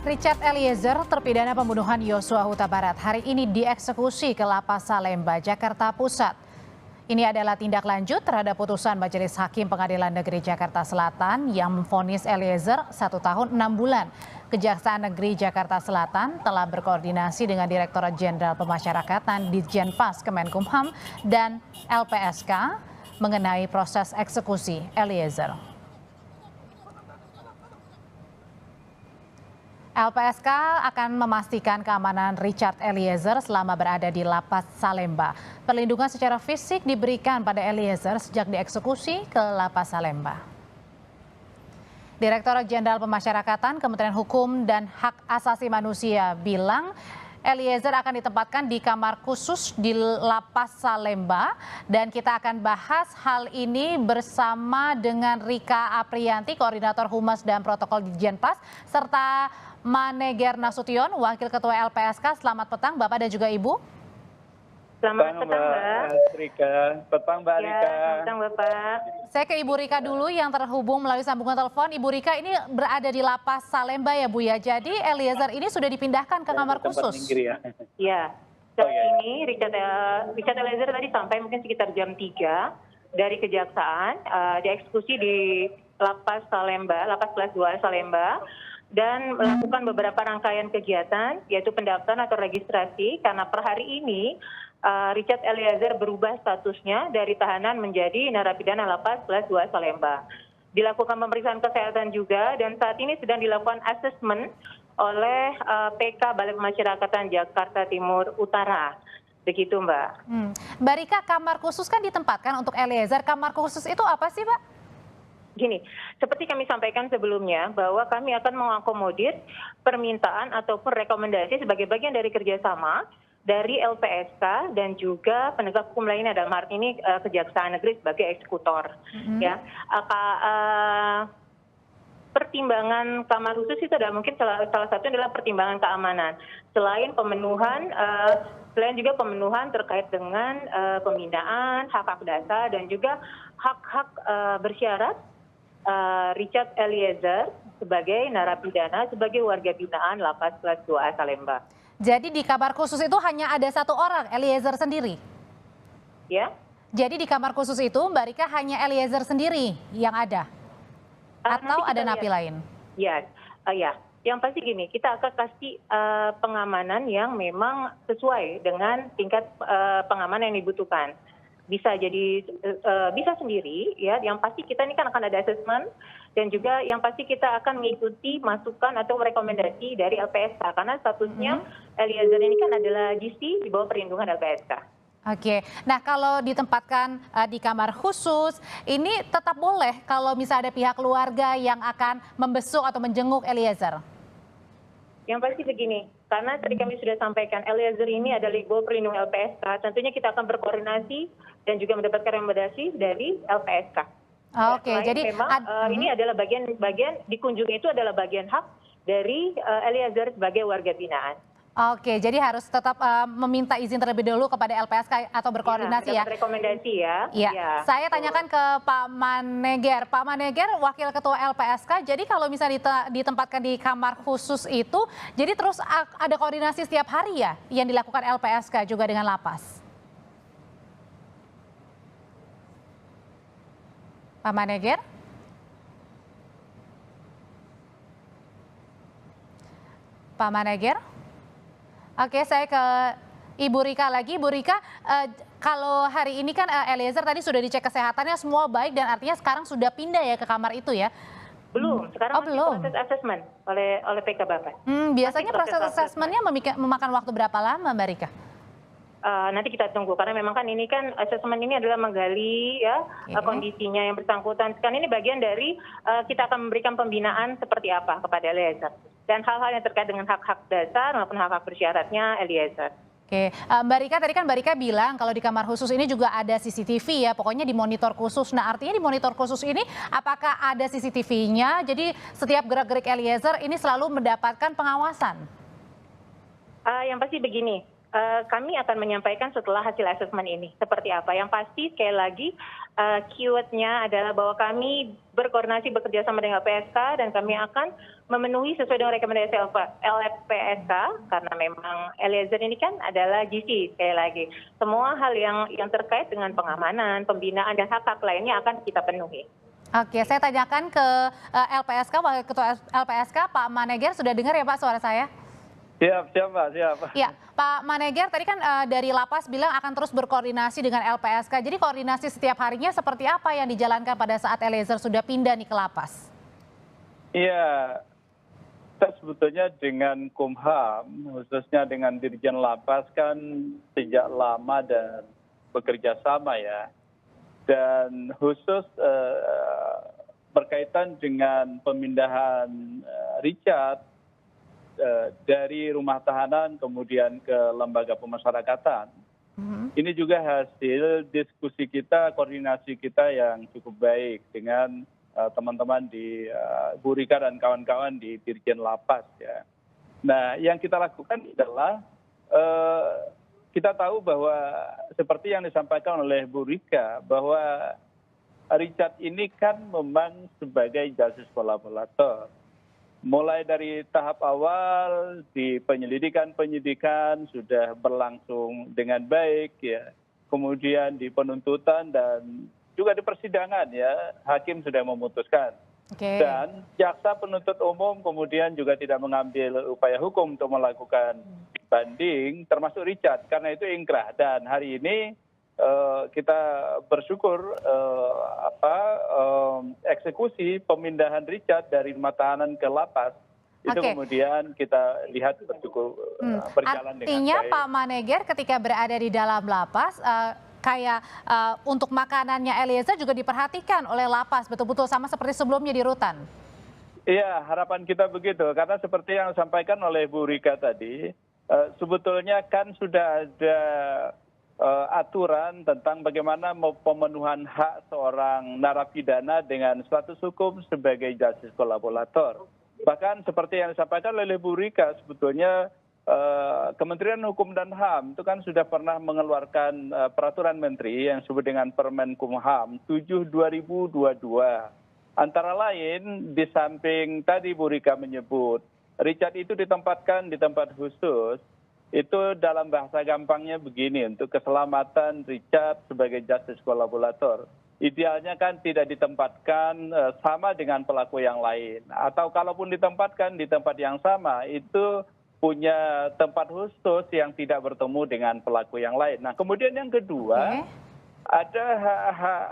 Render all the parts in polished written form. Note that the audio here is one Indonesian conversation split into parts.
Richard Eliezer, terpidana pembunuhan Yosua Huta Barat, hari ini dieksekusi ke Lapas Salemba, Jakarta Pusat. Ini adalah tindak lanjut terhadap putusan Majelis Hakim Pengadilan Negeri Jakarta Selatan yang memvonis Eliezer 1 tahun 6 bulan. Kejaksaan Negeri Jakarta Selatan telah berkoordinasi dengan Direktorat Jenderal Pemasyarakatan Ditjenpas Kemenkumham dan LPSK mengenai proses eksekusi Eliezer. LPSK akan memastikan keamanan Richard Eliezer selama berada di Lapas Salemba. Perlindungan secara fisik diberikan pada Eliezer sejak dieksekusi ke Lapas Salemba. Direktorat Jenderal Pemasyarakatan, Kementerian Hukum dan Hak Asasi Manusia bilang Eliezer akan ditempatkan di kamar khusus di Lapas Salemba, dan kita akan bahas hal ini bersama dengan Rika Aprianti, Koordinator Humas dan Protokol Ditjenpas, serta Maneger Nasution, Wakil Ketua LPSK. Selamat petang Bapak dan juga Ibu. Selamat petang Mbak Rika. Petang Mbak Rika. Selamat petang Bapak. Saya ke Ibu Rika dulu yang terhubung melalui sambungan telepon. Ibu Rika, ini berada di Lapas Salemba ya Bu ya. Jadi Eliezer ini sudah dipindahkan ke kamar khusus. Ya, saat ini Richard Eliezer tadi sampai mungkin sekitar jam 3 dari Kejaksaan, dieksekusi di Lapas Salemba, Lapas kelas 2 Salemba, dan melakukan beberapa rangkaian kegiatan, yaitu pendaftaran atau registrasi, karena per hari ini Richard Eliezer berubah statusnya dari tahanan menjadi narapidana Lapas kelas 2 Salemba. Dilakukan pemeriksaan kesehatan juga, dan saat ini sedang dilakukan asesmen oleh PK Balai Pemasyarakatan Jakarta Timur Utara. Begitu Mbak. Mbak Rika, kamar khusus kan ditempatkan untuk Eliezer. Kamar khusus itu apa sih Pak? Gini, seperti kami sampaikan sebelumnya bahwa kami akan mengakomodir permintaan ataupun rekomendasi sebagai bagian dari kerjasama dari LPSK dan juga penegak hukum lainnya, dalam hal ini Kejaksaan Negeri sebagai eksekutor. Ya, pertimbangan kamar khusus itu adalah mungkin salah satu adalah pertimbangan keamanan. Selain juga pemenuhan terkait dengan pembinaan, hak-hak dasar dan juga hak-hak bersyarat Richard Eliezer sebagai narapidana, sebagai warga binaan Lapas kelas 2 Salemba. Jadi di kamar khusus itu hanya ada satu orang, Eliezer sendiri? Ya. Jadi di kamar khusus itu Mbak Rika hanya Eliezer sendiri yang ada? Atau ada napi lain? Ya, yang pasti gini, kita akan kasih pengamanan yang memang sesuai dengan tingkat pengamanan yang dibutuhkan. Bisa jadi bisa sendiri ya, yang pasti kita ini kan akan ada asesmen, dan juga yang pasti kita akan mengikuti masukan atau rekomendasi dari LPSK karena statusnya Eliezer ini kan adalah GC di bawah perlindungan LPSK. Oke, nah kalau ditempatkan di kamar khusus, ini tetap boleh kalau misalnya ada pihak keluarga yang akan membesuk atau menjenguk Eliezer? Yang pasti begini, karena tadi kami sudah sampaikan Eliezer ini adalah di bawah perlindungan LPSK, tentunya kita akan berkoordinasi dan juga mendapatkan rekomendasi dari LPSK. Oke, jadi memang ini adalah bagian dikunjungi itu adalah bagian hak dari Eliezer sebagai warga binaan. Oke, jadi harus tetap meminta izin terlebih dahulu kepada LPSK atau berkoordinasi ya. Rekomendasi ya. Iya. Saya tanyakan ke Pak Maneger. Pak Maneger, Wakil Ketua LPSK. Jadi kalau misalnya ditempatkan di kamar khusus itu, jadi terus ada koordinasi setiap hari ya yang dilakukan LPSK juga dengan lapas? Pak Maneger? Pak Maneger? Oke, saya ke Ibu Rika lagi. Ibu Rika, kalau hari ini kan Eliezer tadi sudah dicek kesehatannya semua baik, dan artinya sekarang sudah pindah ya ke kamar itu ya? Belum, sekarang masih belum. proses asesmen oleh PK Bapak. Biasanya proses asesmennya memakan waktu berapa lama Mbak Rika? Nanti kita tunggu, karena memang kan ini kan asesmen ini adalah menggali ya kondisinya yang bersangkutan. Sekarang ini bagian dari kita akan memberikan pembinaan seperti apa kepada Eliezer dan hal-hal yang terkait dengan hak-hak dasar maupun hak-hak bersyaratnya Eliezer. Oke, Mbak Rika, tadi kan Mbak Rika bilang kalau di kamar khusus ini juga ada CCTV ya, pokoknya di monitor khusus. Nah, artinya di monitor khusus ini apakah ada CCTV-nya? Jadi setiap gerak-gerik Eliezer ini selalu mendapatkan pengawasan? Yang pasti begini, kami akan menyampaikan setelah hasil asesmen ini seperti apa. Yang pasti sekali lagi keywordnya adalah bahwa kami berkoordinasi bekerja sama dengan LPSK dan kami akan memenuhi sesuai dengan rekomendasi LPSK karena memang Eliezer ini kan adalah GC sekali lagi. Semua hal yang terkait dengan pengamanan, pembinaan dan hak-hak lainnya akan kita penuhi. Oke, saya tanyakan ke LPSK, Wakil Ketua LPSK, Pak Maneger, sudah dengar ya Pak suara saya? Siap, Mbak, siap. Ya, Pak Maneger tadi kan dari lapas bilang akan terus berkoordinasi dengan LPSK. Jadi koordinasi setiap harinya seperti apa yang dijalankan pada saat Eliezer sudah pindah nih ke lapas? Iya, kita sebetulnya dengan Kumham, khususnya dengan Dirjen Lapas kan sejak lama dan bekerja sama ya. Dan khusus berkaitan dengan pemindahan Richard dari rumah tahanan kemudian ke lembaga pemasyarakatan. Ini juga hasil diskusi kita, koordinasi kita yang cukup baik dengan teman-teman di Bu Rika dan kawan-kawan di Dirjen Lapas ya. Nah, yang kita lakukan adalah kita tahu bahwa seperti yang disampaikan oleh Bu Rika bahwa Richard ini kan memang sebagai justice kolaborator. Mulai dari tahap awal di penyidikan sudah berlangsung dengan baik ya. Kemudian di penuntutan dan juga di persidangan ya, hakim sudah memutuskan. Oke. Dan jaksa penuntut umum kemudian juga tidak mengambil upaya hukum untuk melakukan banding termasuk Richard karena itu ingkrah dan hari ini kita bersyukur eksekusi pemindahan Richard dari rumah tahanan ke lapas itu kemudian kita lihat bercukup berjalan dengan baik. Artinya Pak Maneger ketika berada di dalam lapas kayak untuk makanannya Eliezer juga diperhatikan oleh lapas betul-betul sama seperti sebelumnya di rutan. Iya, harapan kita begitu karena seperti yang disampaikan oleh Bu Rika tadi sebetulnya kan sudah ada aturan tentang bagaimana pemenuhan hak seorang narapidana dengan status hukum sebagai justice kolaborator. Bahkan seperti yang disampaikan oleh Bu Rika, sebetulnya Kementerian Hukum dan HAM itu kan sudah pernah mengeluarkan peraturan menteri yang disebut dengan Permenkumham 7/2022. Antara lain di samping tadi Bu Rika menyebut, Richard itu ditempatkan di tempat khusus. Itu dalam bahasa gampangnya begini, untuk keselamatan Richard sebagai justice kolaborator. Idealnya kan tidak ditempatkan sama dengan pelaku yang lain. Atau kalaupun ditempatkan di tempat yang sama, itu punya tempat khusus yang tidak bertemu dengan pelaku yang lain. Nah kemudian yang kedua, ada hak-hak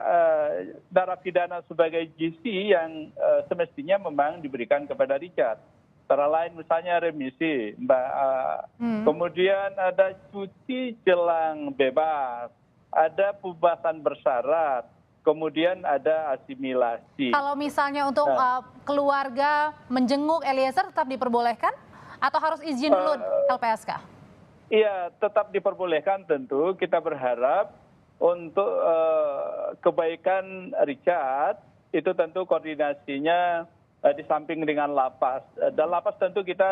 narapidana sebagai GC yang semestinya memang diberikan kepada Richard. Antara lain misalnya remisi, Mbak. Kemudian ada cuti jelang bebas, ada pembebasan bersyarat, kemudian ada asimilasi. Kalau misalnya untuk keluarga menjenguk Eliezer tetap diperbolehkan atau harus izin dulu LPSK? Iya, tetap diperbolehkan tentu. Kita berharap untuk kebaikan Richard itu tentu koordinasinya di samping dengan lapas. Dan lapas tentu kita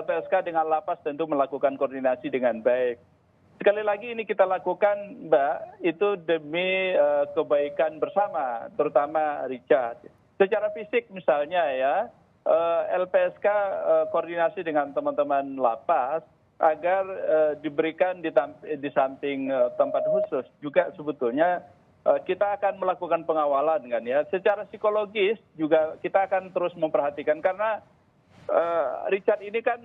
LPSK dengan lapas tentu melakukan koordinasi dengan baik. Sekali lagi ini kita lakukan Mbak, itu demi kebaikan bersama, terutama Richard. Secara fisik misalnya ya, LPSK koordinasi dengan teman-teman lapas agar diberikan di samping tempat khusus juga sebetulnya kita akan melakukan pengawalan kan ya. Secara psikologis juga kita akan terus memperhatikan karena Richard ini kan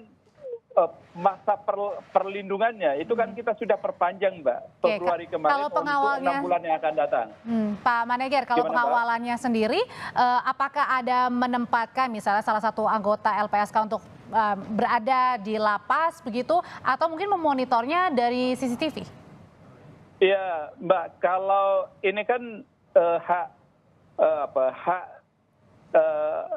masa perlindungannya itu kan kita sudah perpanjang Mbak, Februari kemarin kalau untuk 6 bulan yang akan datang. Pak Maneger, kalau pengawalannya sendiri apakah ada menempatkan misalnya salah satu anggota LPSK untuk berada di lapas begitu atau mungkin memonitornya dari CCTV? Iya, Mbak. Kalau ini kan hak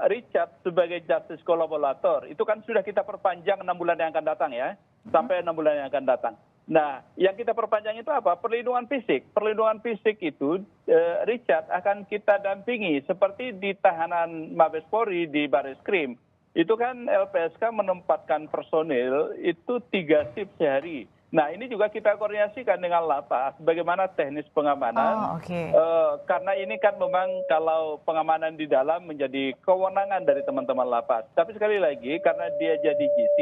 Richard sebagai justice kolaborator itu kan sudah kita perpanjang 6 bulan yang akan datang ya, sampai 6 bulan yang akan datang. Nah, yang kita perpanjang itu apa? Perlindungan fisik. Perlindungan fisik itu Richard akan kita dampingi seperti di tahanan Mabes Polri di Bareskrim. itu kan LPSK menempatkan personil itu 3 shift sehari. Nah ini juga kita koordinasikan dengan lapas bagaimana teknis pengamanan. Karena ini kan memang kalau pengamanan di dalam menjadi kewenangan dari teman-teman lapas. Tapi sekali lagi karena dia jadi GC,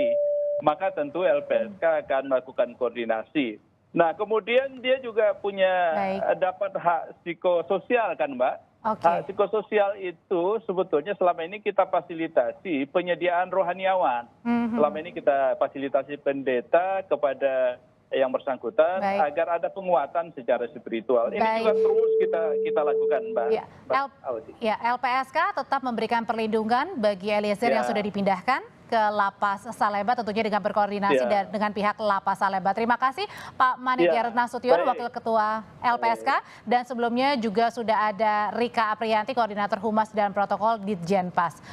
maka tentu LPSK akan melakukan koordinasi. Nah kemudian dia juga punya dapat hak psikososial kan Mbak. Hak psikososial itu sebetulnya selama ini kita fasilitasi penyediaan rohaniawan. Selama ini kita fasilitasi pendeta kepada yang bersangkutan agar ada penguatan secara spiritual. Ini juga terus kita lakukan, Mbak. Ya, LPSK tetap memberikan perlindungan bagi Eliezer yang sudah dipindahkan ke Lapas Salemba, tentunya dengan berkoordinasi dengan pihak Lapas Salemba. Terima kasih Pak Maneger Nasution, Wakil Ketua LPSK, dan sebelumnya juga sudah ada Rika Aprianti, Koordinator Humas dan Protokol Ditjenpas.